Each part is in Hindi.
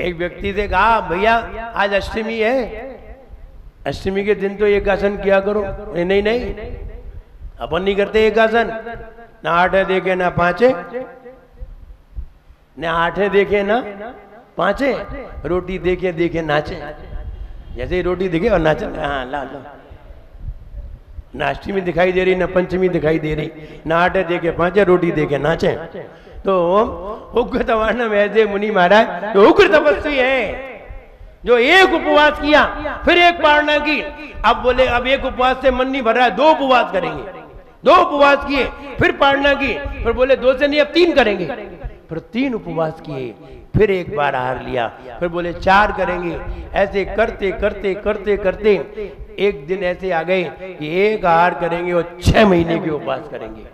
एक व्यक्ति से कहा, भैया आज अष्टमी है, अष्टमी के दिन तो एक आसन किया करो। नहीं नहीं, अपन नहीं करते एक आसन, ना आठे देखे ना पांचे, ना आठे देखे ना पांचे, रोटी देखे देखे नाचे। जैसे ही रोटी दिखे और नाचे, हाँ ला लो। ना अष्टमी दिखाई दे रही, ना पंचमी दिखाई दे रही, ना आटे देखे पांचे, रोटी देखे नाचे। तो उग्र तवार्णम ऐसे मुनि महाराज तो उग्र तपस्वी है, जो एक उपवास किया फिर एक पारणा की। अब बोले अब एक उपवास से मन नहीं भर रहा है, 2 उपवास करेंगे। 2 उपवास किए फिर पारणा की, फिर बोले 2 से नहीं अब 3 करेंगे। फिर 3 उपवास किए, फिर एक बार आहार लिया, फिर बोले 4 करेंगे। ऐसे करते करते करते करते एक दिन ऐसे आ गए कि एक आहार करेंगे और 6 महीने के उपवास करेंगे,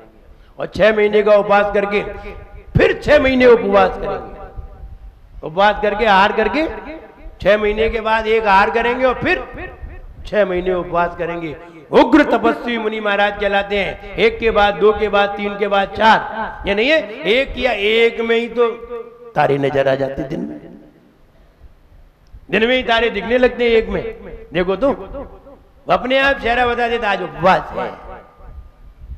और 6 महीने का उपवास करके फिर 6 महीने उपवास करेंगे। उपवास करके आहार करके 6 महीने के बाद एक आहार करेंगे और फिर 6 महीने उपवास करेंगे। उग्र तपस्वी मुनि महाराज कहलाते हैं। 1 के बाद 2 के बाद 3 के बाद 4, ये नहीं है 1 किया, 1 में ही तो तारे नजर आ जाते। दिन में ही तारे दिखने लगते हैं 1 में। देखो तो अपने आप चेहरा बता देता आज उपवास है।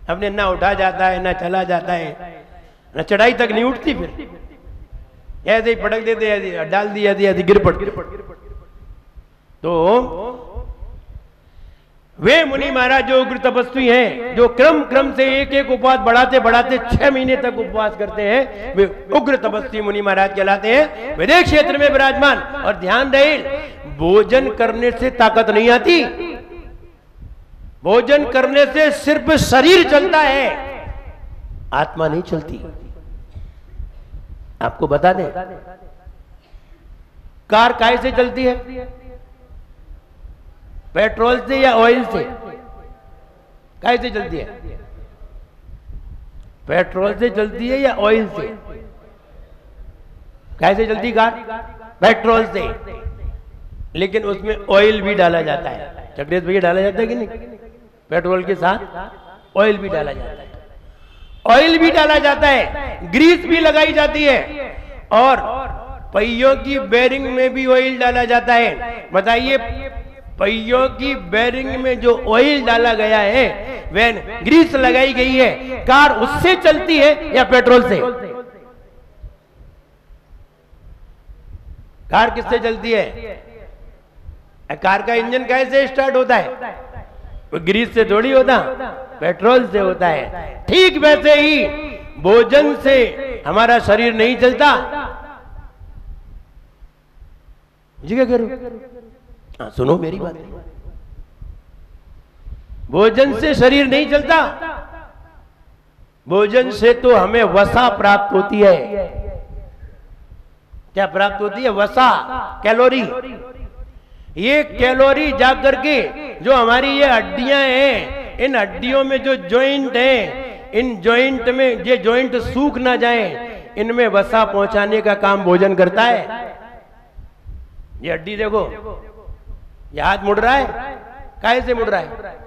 अपने ना उठा जाता है, ना चला जाता है, ना चढ़ाई तक नहीं उठती, फिर ऐसे ही पटक देते, ऐसे डाल दिया ऐसे गिर पड़। तो वे मुनि महाराज जो उग्र तपस्वी हैं, जो क्रम क्रम से एक एक उपवास बढ़ाते बढ़ाते 6 महीने तक उपवास करते हैं, वे उग्र तपस्वी मुनि महाराज कहलाते हैं। विदेश क्षेत्र में विराजमान। और ध्यान रहे, भोजन करने से ताकत नहीं आती, भोजन करने से सिर्फ शरीर चलता है, आत्मा नहीं चलती। आपको बता दें, कार काहे से चलती है? पेट्रोल से या ऑयल से? काहे से चलती है? पेट्रोल से चलती है या ऑयल से? काहे से चलती कार? पेट्रोल से। लेकिन उसमें ऑयल भी डाला जाता है। चक्रेश भैया, डाला जाता है कि नहीं? पेट्रोल के साथ ऑयल भी डाला जाता है, ऑयल भी डाला जाता है, ग्रीस भी लगाई जाती है, और पहियों की बेरिंग में भी ऑयल डाला जाता है। बताइए, पहियों की बेरिंग में जो ऑयल डाला गया है, वह ग्रीस लगाई गई है, कार उससे चलती है या पेट्रोल से? कार किससे चलती है? कार का इंजन कैसे स्टार्ट होता है? वो ग्रीस से थोड़ी होता, पेट्रोल से होता है। ठीक वैसे ही भोजन से हमारा शरीर नहीं चलता। जी क्या करो? हाँ, सुनो मेरी बात। भोजन से शरीर नहीं चलता, भोजन से तो हमें वसा प्राप्त होती है। क्या प्राप्त होती है? वसा, कैलोरी। ये कैलोरी जाकर के जो हमारी ये हड्डियां हैं, इन हड्डियों में जो जॉइंट हैं, इन जॉइंट में ये जॉइंट सूख ना जाए, इनमें वसा पहुंचाने का काम भोजन करता है। ये हड्डी देखो, ये हाथ मुड़ रहा है, काहे से मुड़ रहा है?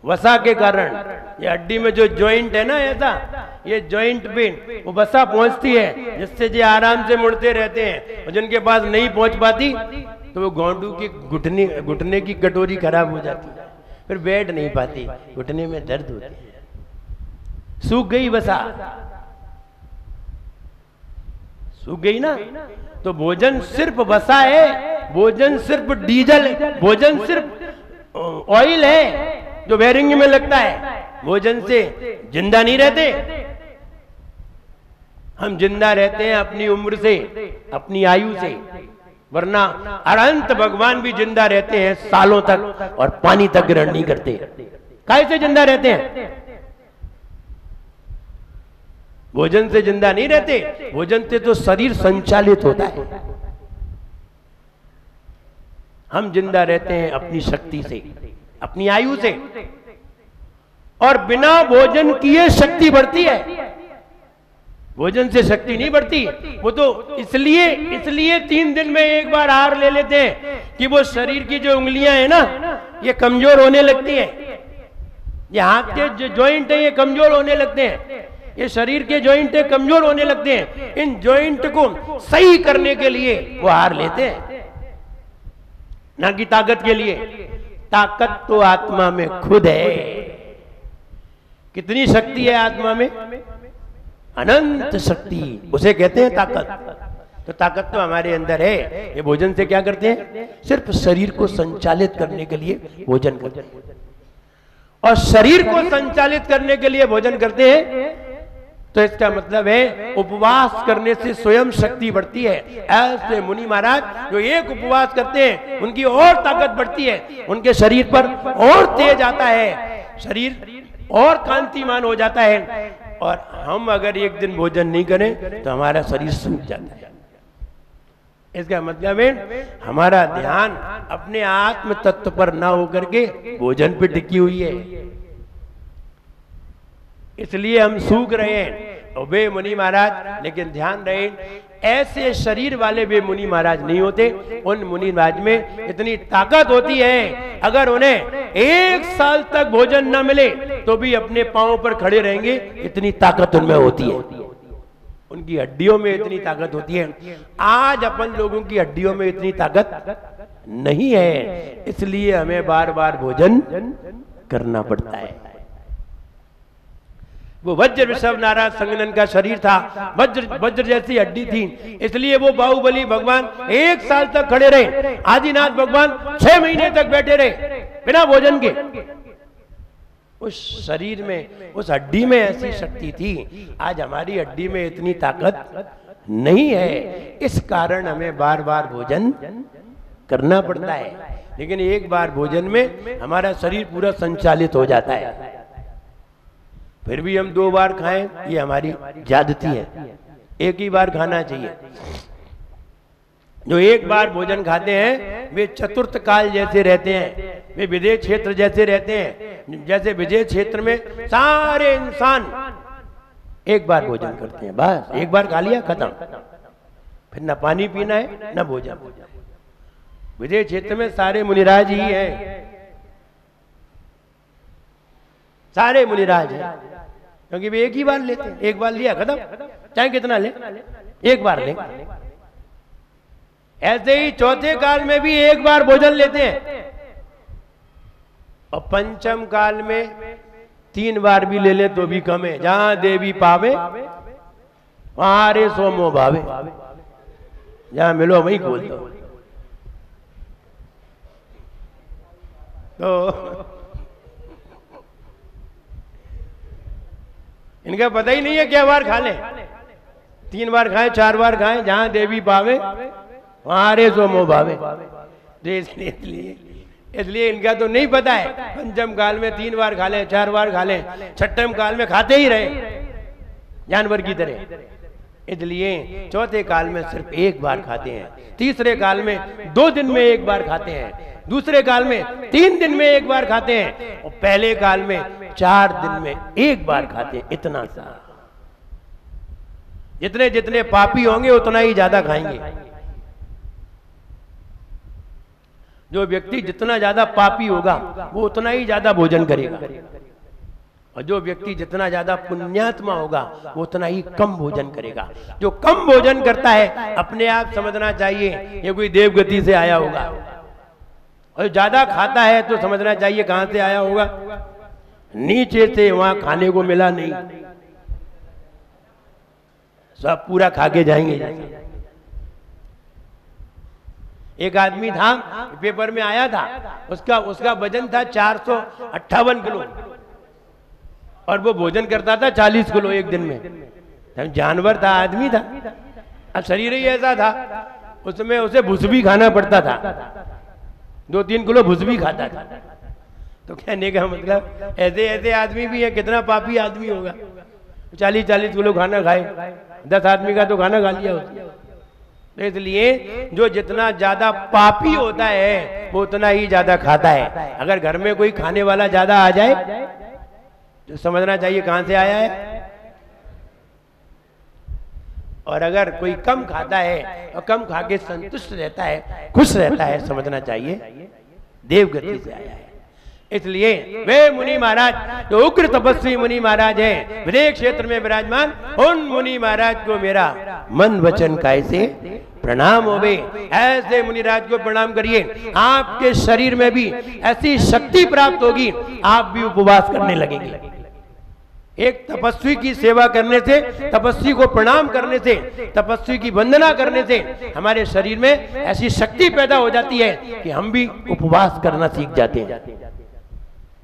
वसा के कारण। ये हड्डी में जो जॉइंट है ना, ऐसा ये जॉइंट पे वो वसा पहुंचती है, जिससे ये आराम से मुड़ते रहते हैं। और जिनके पास नहीं पहुंच पाती तो वो गोंडू की घुटने की कटोरी खराब हो जाती है, फिर बैठ नहीं पाती, घुटने में दर्द होती है। सूख गई वसा, सूख गई ना। तो भोजन सिर्फ वसा है, भोजन सिर्फ डीजल, भोजन सिर्फ ऑयल है जो बेरिंग में लगता है। भोजन से जिंदा नहीं रहते। हम जिंदा रहते हैं अपनी उम्र से, अपनी आयु से, वरना अनंत भगवान भी जिंदा रहते हैं सालों तक और पानी तक ग्रहण नहीं करते। काहे से जिंदा रहते हैं? भोजन से जिंदा नहीं रहते। भोजन से तो शरीर संचालित होता है। हम जिंदा रहते हैं अपनी शक्ति से, अपनी आयु से, और बिना भोजन किए शक्ति बढ़ती है। भोजन से शक्ति नहीं बढ़ती। वो तो इसलिए 3 दिन में एक बार आहार ले लेते हैं कि वो शरीर की जो उंगलियां हैं ना, ये कमजोर होने लगती हैं। ये हाथ के जो जॉइंट है ये कमजोर होने लगते हैं। ये शरीर के जॉइंट कमजोर होने लगते हैं, इन जॉइंट को सही करने के लिए वो आहार लेते हैं, ना कि ताकत के लिए। ताकत तो आत्मा में खुद है। कितनी शक्ति है आत्मा में? अनंत शक्ति, उसे कहते हैं ताकत। तो ताकत तो हमारे अंदर है। ये भोजन से क्या करते हैं? सिर्फ शरीर को संचालित करने के लिए भोजन करते हैं। और शरीर को संचालित करने के लिए भोजन करते हैं, तो इसका मतलब है उपवास करने से स्वयं शक्ति बढ़ती है। ऐसे मुनि महाराज जो एक उपवास करते हैं, उनकी और ताकत बढ़ती है, उनके शरीर पर और तेज आता है, शरीर और कांतिमान हो जाता है। और हम अगर एक दिन भोजन नहीं करें तो हमारा शरीर सूख जाता है। इसका मतलब है हमारा ध्यान अपने आत्म तत्व पर ना होकर के भोजन पे टिकी हुई है, इसलिए हम सूख रहे हैं। और वे मुनि महाराज, लेकिन ध्यान रहे, ऐसे शरीर वाले वे मुनि महाराज नहीं होते। उन मुनि महाराज में इतनी ताकत होती है, अगर उन्हें 1 साल तक भोजन न मिले तो भी अपने पांव पर खड़े रहेंगे, इतनी ताकत उनमें होती है। उनकी हड्डियों में इतनी ताकत होती है। आज अपन लोगों की हड्डियों में इतनी ताकत नहीं है, इसलिए हमें बार बार भोजन करना पड़ता है। वो वज्र वृषभ नाराज संगनन का शरीर था, वज्र जैसी हड्डी थी, इसलिए वो बाहुबली भगवान 1 साल तक खड़े रहे। आदिनाथ भगवान 6 महीने तक बैठे रहे बिना भोजन के। उस शरीर में, उस हड्डी में ऐसी शक्ति थी। आज हमारी हड्डी में इतनी ताकत नहीं है, इस कारण हमें बार बार भोजन करना पड़ता है। लेकिन एक बार भोजन में हमारा शरीर पूरा संचालित हो जाता है। फिर भी हम 2 बार खाएं, ये हमारी ज्यादती है। एक ही बार खाना चाहिए। जो एक बार भोजन खाते हैं वे चतुर्थ काल जैसे रहते हैं, वे विदेह क्षेत्र जैसे रहते हैं। जैसे विदेह क्षेत्र में सारे इंसान एक बार भोजन करते हैं, बस एक बार खा लिया खत्म, फिर न पानी पीना है न भोजन। विदेह क्षेत्र में सारे मुनिराज ही हैं, सारे मुनिराज हैं, क्योंकि वे एक ही बार लेते हैं। एक बार लिया खत्म, चाहे कितना ले, एक बार ले। ऐसे ही चौथे काल में भी एक बार भोजन लेते हैं, और पंचम काल में 3 बार भी ले ले तो भी कम है। जहां देवी पावे वहां रे सोमो भावे, जहां मिलो वहीं खोल दो। तो इनका पता ही नहीं है क्या बार खा ले, 3 बार खाएं 4 बार खाएं, जहां देवी पावे वहां रे सोमो भावे। इसलिए इनका तो नहीं पता है। पंचम काल में 3 बार खा लें, 4 बार खा लें, छठम काल में खाते ही रहे जानवर की तरह। इसलिए चौथे काल में सिर्फ 1 बार खाते हैं, तीसरे काल में 2 दिन में 1 बार खाते हैं, दूसरे काल में 3 दिन में 1 बार खाते हैं, और पहले काल में 4 दिन में 1 बार खाते हैं। इतना सा, जितने जितने पापी होंगे उतना ही ज्यादा खाएंगे। जो व्यक्ति जितना ज्यादा पापी होगा वो उतना ही ज्यादा भोजन करेगा, और जो व्यक्ति जितना ज्यादा पुण्यात्मा होगा वो उतना ही कम भोजन करेगा। जो कम भोजन करता है अपने आप समझना चाहिए ये कोई देवगति से आया होगा, और ज्यादा खाता है तो समझना चाहिए कहां से आया होगा, नीचे से, वहां खाने को मिला नहीं, सब पूरा खा के जाएंगे। एक आदमी था, पेपर में आया था, उसका वजन था 458 किलो, और वो भोजन करता था 40 किलो एक दिन में। जानवर था, आदमी था, अब शरीर ही ऐसा था, उसमें उसे भूस भी खाना पड़ता था, 2-3 किलो भूस भी खाता था। तो कहने का मतलब ऐसे ऐसे आदमी भी है, कितना पापी आदमी होगा, 40-40 किलो खाना खाए, 10 आदमी का तो खाना खा लिया उसने। तो इसलिए जो जितना ज्यादा पापी होता है वो उतना ही ज्यादा खाता है। अगर घर में कोई खाने वाला ज्यादा आ जाए तो समझना चाहिए कहां से आया है, और अगर कोई कम खाता है और कम खा के संतुष्ट रहता है, खुश रहता है, समझना चाहिए देवगति से आया है। इसलिए वे मुनि महाराज जो उग्र तपस्वी मुनि महाराज हैं, विदेश क्षेत्र में विराजमान, उन मुनि महाराज को मेरा मन वचन कैसे प्रणाम होवे। ऐसे मुनिराज को प्रणाम करिए, आपके शरीर में भी ऐसी शक्ति प्राप्त होगी, आप भी उपवास करने लगेंगे। एक तपस्वी की सेवा करने से, तपस्वी को प्रणाम करने से, तपस्वी की वंदना करने से हमारे शरीर में ऐसी शक्ति पैदा हो जाती है कि हम भी उपवास करना सीख जाते हैं।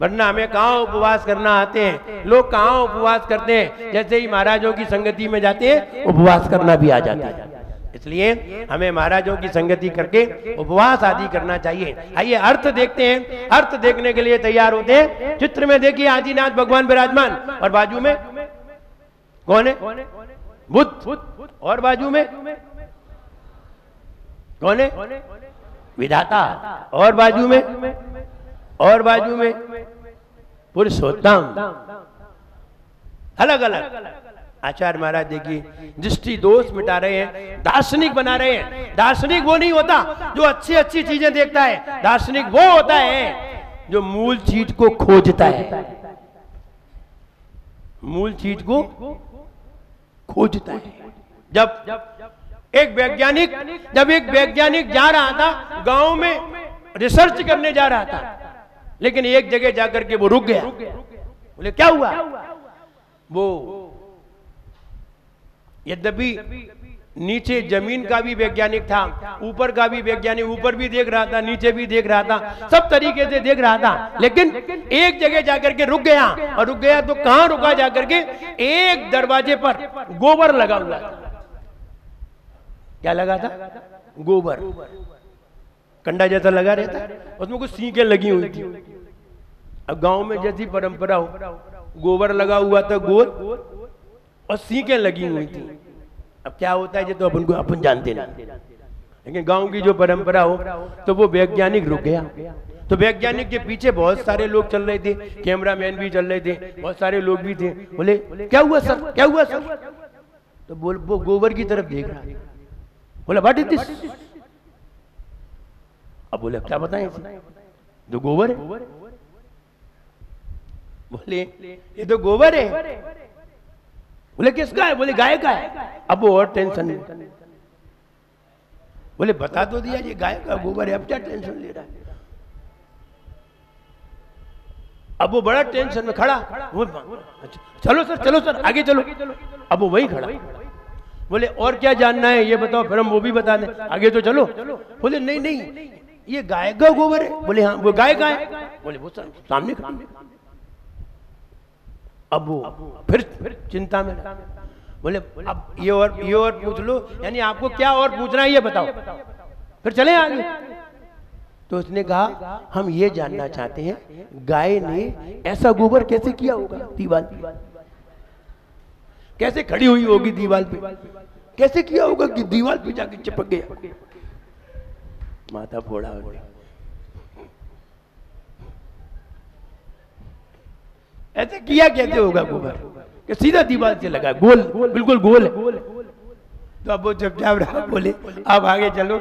वरना हमें कहाँ उपवास करना आते हैं, लोग कहाँ उपवास करते हैं, जैसे ही महाराजों की संगति में जाते हैं उपवास करना भी आ जाता है। इसलिए हमें महाराजों की संगति करके उपवास आदि करना चाहिए। आइए अर्थ देखते हैं, अर्थ देखने के लिए तैयार होते हैं। चित्र में देखिए आदिनाथ भगवान विराजमान, और बाजू में कौन है? बुद्ध। और बाजू में कौन है? विधाता। और बाजू में, और बाजू में पुरुषोत्तम। अलग अलग आचार्य महाराज देखिए दृष्टि दोष मिटा रहे हैं, दार्शनिक बना रहे हैं। दार्शनिक वो नहीं होता जो अच्छी अच्छी चीजें देखता है, दार्शनिक वो होता है जो मूल चीज को खोजता है, मूल चीज को खोजता है। जब एक वैज्ञानिक जा रहा था गांव में, रिसर्च करने जा रहा था, लेकिन एक जगह जाकर के वो रुक गया। बोले क्या हुआ? वो यद्यपि नीचे जमीन का भी वैज्ञानिक था, ऊपर का भी वैज्ञानिक, ऊपर भी देख रहा था, नीचे भी देख रहा था, सब तरीके से देख रहा था, लेकिन एक जगह जाकर के रुक गया। और रुक गया तो कहां रुका? जाकर के एक दरवाजे पर गोबर लगा हुआ था। क्या लगा था? गोबर, कंडा जैसा लगा रहता, उसमें कुछ सींकें लगी हुई थी। अब गांव में जैसी परंपरा हो, गोबर लगा हुआ था गोल और सींकें लगी हुई थी। अब क्या होता है ये तो अपन जानते नहीं, लेकिन गांव की जो परंपरा हो, तो वो वैज्ञानिक रुक गया। तो वैज्ञानिक के पीछे बहुत सारे लोग चल रहे थे, कैमरामैन भी चल रहे थे, बहुत सारे लोग भी थे। बोले क्या हुआ सर, क्या हुआ सर? तो बोल वो गोबर की तरफ देख रहा। बोला व्हाट इज दिस? अब बोले क्या बताएं, तो गोबर है। बोले ये तो गोबर है। बोले किसका है? बोले गाय का है। अब वो और टेंशन में, बोले बता तो दिया ये गाय का गोबर है, अब क्या टेंशन ले रहा है? अब वो बड़ा टेंशन में खड़ा। चलो सर, चलो सर, आगे चलो। अब वो वही खड़ा। बोले और क्या जानना है ये बताओ, फिर हम वो भी बता दें, आगे तो चलो। बोले नहीं नहीं ये गाय का गोबर है। बोले हाँ, वो गाय का है। बोले वो सामने खड़ा। अब वो फिर चिंता में, बोले अब ये और पूछ लो, यानी आपको क्या और पूछना है ये बताओ, फिर चले आगे। तो उसने कहा हम ये जानना चाहते हैं गाय ने ऐसा गोबर कैसे किया होगा दीवार पे, कैसे खड़ी हुई होगी दीवार पे, कैसे किया होगा कि दीवार पे जाके चिपक गया। माथा फोड़ा हो गया। ऐसे किया कैसे होगा गोबर कि सीधा दीवार से लगा, गोल, बिल्कुल गोल है। तो अब वो चुपचाप रहा। बोले अब आगे चलो,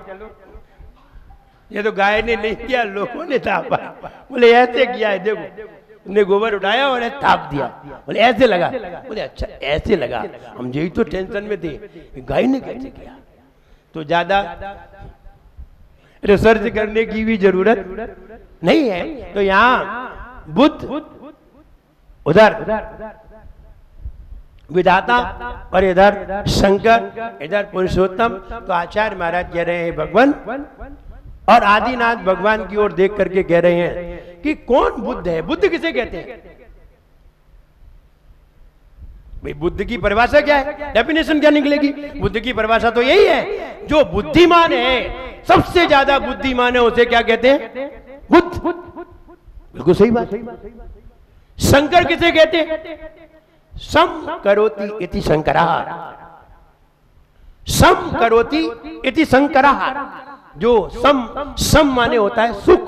ये तो गाय ने नहीं किया, लोगों ने थापा। बोले ऐसे किया है, देखो ने गोबर उठाया और थाप दिया। बोले ऐसे लगा। बोले अच्छा ऐसे लगा, हम यही तो टेंशन में थे गाय ने कैसे किया। तो ज्यादा रिसर्च करने की भी जरूरत नहीं है। तो यहाँ बुद्ध, उधर विधाता और इधर शंकर, इधर पुरुषोत्तम। तो आचार्य महाराज कह रहे हैं भगवान और आदिनाथ भगवान की ओर देख करके कह रहे हैं कि कौन बुद्ध है। बुद्ध किसे कहते हैं भाई? बुद्ध की परिभाषा क्या है, डेफिनेशन क्या निकलेगी? बुद्ध की परिभाषा तो यही है, जो बुद्धिमान है, सबसे ज्यादा बुद्धिमान है, उसे क्या कहते हैं? बुद्ध। बिल्कुल सही बात। शंकर किसे कहते हैं? सम करोति इति शंकरः। सम करोति इति शंकरः। जो सम माने होता है सुख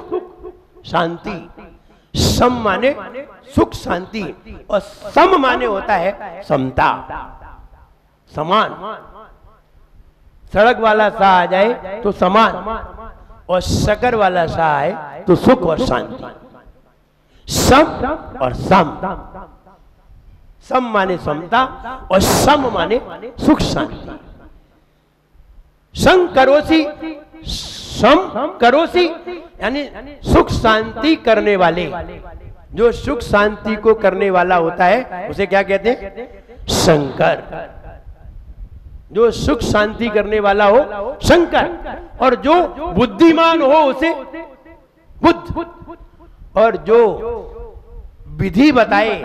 शांति, सम माने सुख शांति, और सम माने होता है समता, समान। सड़क वाला सा आ जाए तो समान, और शकर वाला सा आए तो सुख और शांति। सम और सम। सम माने समता और सम माने सुख शांति। सं करोसी, सम करोसी यानी सुख शांति करने वाले। जो सुख शांति को करने वाला होता है उसे क्या कहते हैं? शंकर। जो सुख शांति करने वाला हो शंकर, और जो बुद्धिमान हो उसे बुद्ध। और जो विधि बताए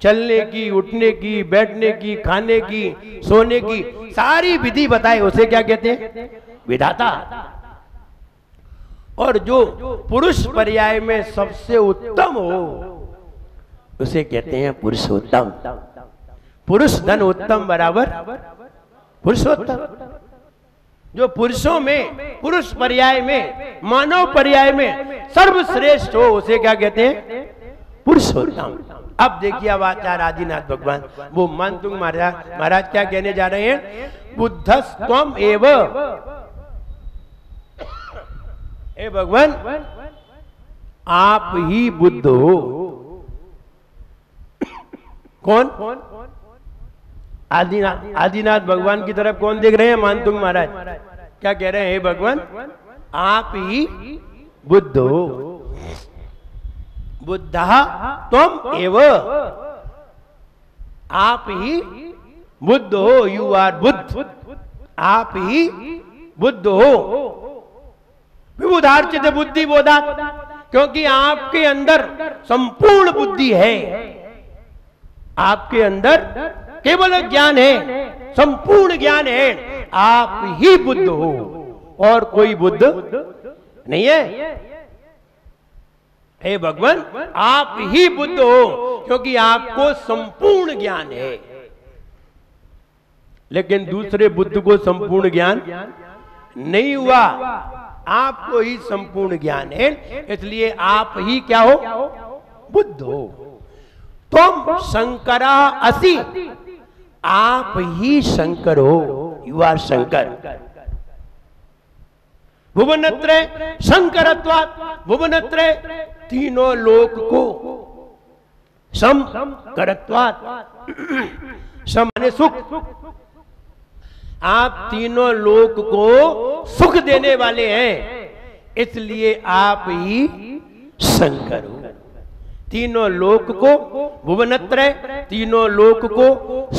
चलने की, उठने की, बैठने की, खाने की, सोने की, सारी विधि बताए उसे क्या कहते हैं? विधाता। और जो पुरुष पर्याय में सबसे उत्तम हो उसे कहते हैं पुरुषोत्तम। पुरुष धन उत्तम बराबर पुरुषोत्तम। जो पुरुषों में, पुरुष पर्याय में, मानव पर्याय में सर्वश्रेष्ठ हो उसे क्या कहते हैं? पुरुषोत्तम। अब देखिए अब आचार्य आदिनाथ भगवान वो मानतुंग महाराज क्या कहने जा रहे हैं? बुद्धस्त्वम एव। ए भगवान आप ही बुद्ध हो। कौन? आदिनाथ भगवान की तरफ कौन देख रहे हैं? मानतुंग महाराज क्या कह रहे हैं? हे भगवान आप ही बुद्ध हो। बुद्धः त्वम एव। आप ही बुद्ध हो। You are Buddha. आप ही बुद्ध हो। विबुधार्चित बुद्धि बोधात, क्योंकि आपके अंदर संपूर्ण बुद्धि है। आपके अंदर केवल ज्ञान है, संपूर्ण ज्ञान है। आप ही बुद्ध हो और कोई बुद्ध नहीं है। हे भगवान आप ही बुद्ध हो क्योंकि आपको संपूर्ण ज्ञान है। लेकिन दूसरे बुद्ध को संपूर्ण ज्ञान नहीं हुआ, आपको ही संपूर्ण ज्ञान है, इसलिए आप ही क्या हो? बुद्ध हो। तुम शंकरा असि, आप ही शंकर हो। You are Shankar. भुवनत्रय शंकरत्वात्, भुवनत्रय तीनों लोक को सम करत्वात्, सम माने सुख। आप तीनों लोक को सुख देने वाले हैं, इसलिए आप ही शंकर हो। तीनों लोक को भुवनत्रय, तीनों लोक को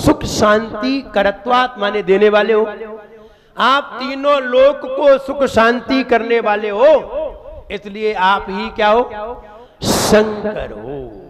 सुख शांति करत्वात् माने देने वाले हो। आप तीनों लोक को सुख शांति करने वाले हो, इसलिए आप ही क्या हो? शंकर हो।